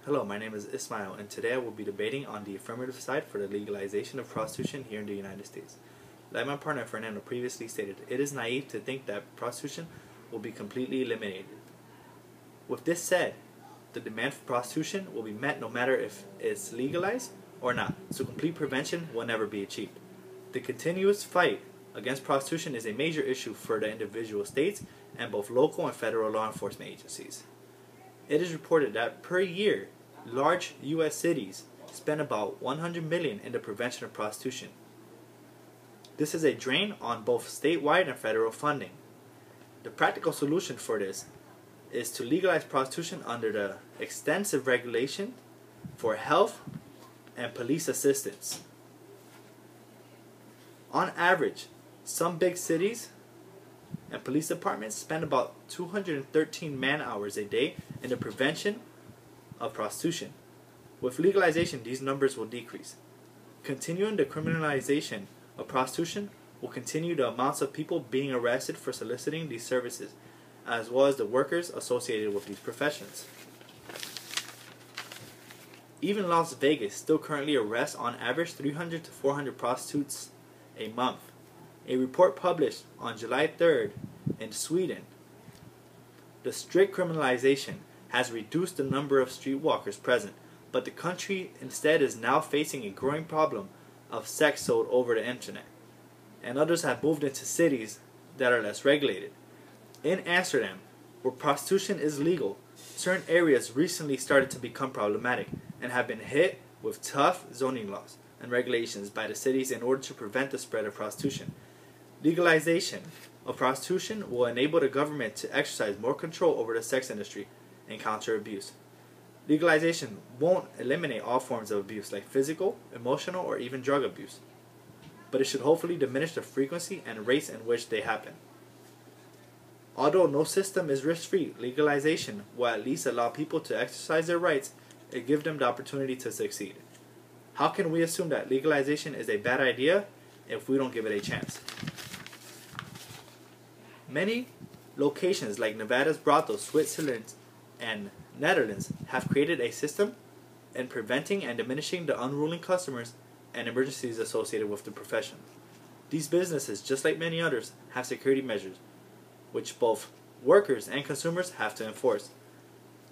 Hello, my name is Ismail, and today I will be debating on the affirmative side for the legalization of prostitution here in the United States. Like my partner Fernando previously stated, it is naive to think that prostitution will be completely eliminated. With this said, the demand for prostitution will be met no matter if it's legalized or not, so complete prevention will never be achieved. The continuous fight against prostitution is a major issue for the individual states and both local and federal law enforcement agencies. It is reported that per year, large U.S. cities spend about $100 million in the prevention of prostitution. This is a drain on both statewide and federal funding. The practical solution for this is to legalize prostitution under the extensive regulation for health and police assistance. On average, some big cities and police departments spend about 213 man-hours a day in the prevention of prostitution. With legalization, these numbers will decrease. Continuing the criminalization of prostitution will continue the amounts of people being arrested for soliciting these services, as well as the workers associated with these professions. Even Las Vegas still currently arrests on average 300 to 400 prostitutes a month. A report published on July 3rd in Sweden, the strict criminalization has reduced the number of streetwalkers present, but the country instead is now facing a growing problem of sex sold over the internet, and others have moved into cities that are less regulated. In Amsterdam, where prostitution is legal, certain areas recently started to become problematic and have been hit with tough zoning laws and regulations by the cities in order to prevent the spread of prostitution. Legalization of prostitution will enable the government to exercise more control over the sex industry and counter abuse. Legalization won't eliminate all forms of abuse like physical, emotional, or even drug abuse, but it should hopefully diminish the frequency and rates in which they happen. Although no system is risk-free, legalization will at least allow people to exercise their rights and give them the opportunity to succeed. How can we assume that legalization is a bad idea if we don't give it a chance? Many locations like Nevada's brothels, Switzerland, and Netherlands have created a system in preventing and diminishing the unruly customers and emergencies associated with the profession. These businesses, just like many others, have security measures, which both workers and consumers have to enforce.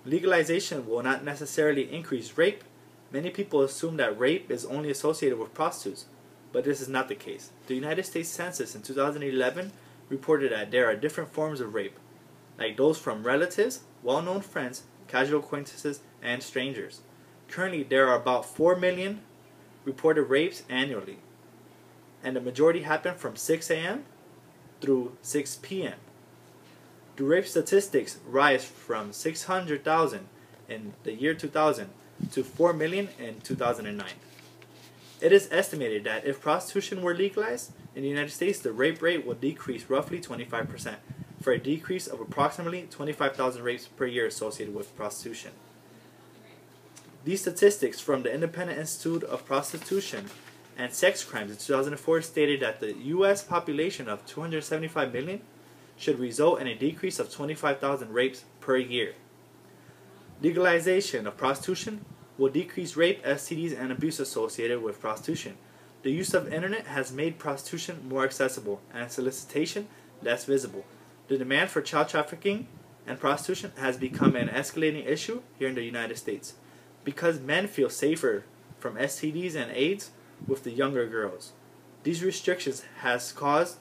Legalization will not necessarily increase rape. Many people assume that rape is only associated with prostitutes, but this is not the case. The United States Census in 2011 reported that there are different forms of rape, like those from relatives, well-known friends, casual acquaintances, and strangers. Currently, there are about 4 million reported rapes annually, and the majority happen from 6 a.m. through 6 p.m. The rape statistics rise from 600,000 in the year 2000 to 4 million in 2009. It is estimated that if prostitution were legalized in the United States, the rape rate would decrease roughly 25%, for a decrease of approximately 25,000 rapes per year associated with prostitution. These statistics from the Independent Institute of Prostitution and Sex Crimes in 2004 stated that the U.S. population of 275 million should result in a decrease of 25,000 rapes per year. Legalization of prostitution will decrease rape, STDs, and abuse associated with prostitution. The use of internet has made prostitution more accessible and solicitation less visible. The demand for child trafficking and prostitution has become an escalating issue here in the United States because men feel safer from STDs and AIDS with the younger girls. These restrictions has caused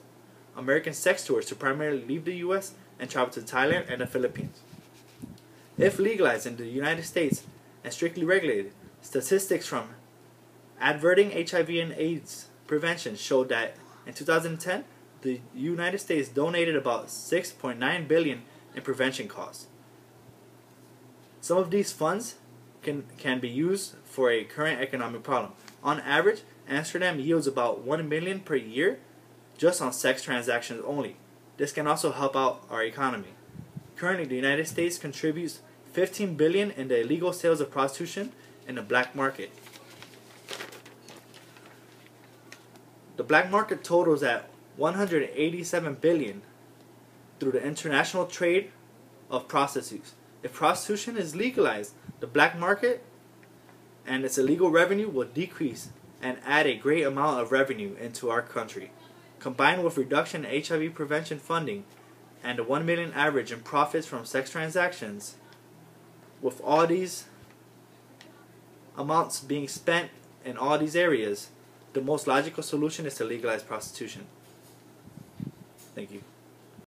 American sex tourists to primarily leave the U.S. and travel to Thailand and the Philippines. If legalized in the United States and strictly regulated, statistics from Adverting HIV and AIDS Prevention showed that in 2010, the United States donated about $6.9 billion in prevention costs. Some of these funds can be used for a current economic problem. On average, Amsterdam yields about $1 million per year just on sex transactions only. This can also help out our economy. Currently, the United States contributes $15 billion in the illegal sales of prostitution in the black market. The black market totals at $187 billion through the international trade of prostitutes. If prostitution is legalized, the black market and its illegal revenue will decrease and add a great amount of revenue into our country. Combined with reduction in HIV prevention funding and the 1 million average in profits from sex transactions, with all these amounts being spent in all these areas, the most logical solution is to legalize prostitution. Thank you.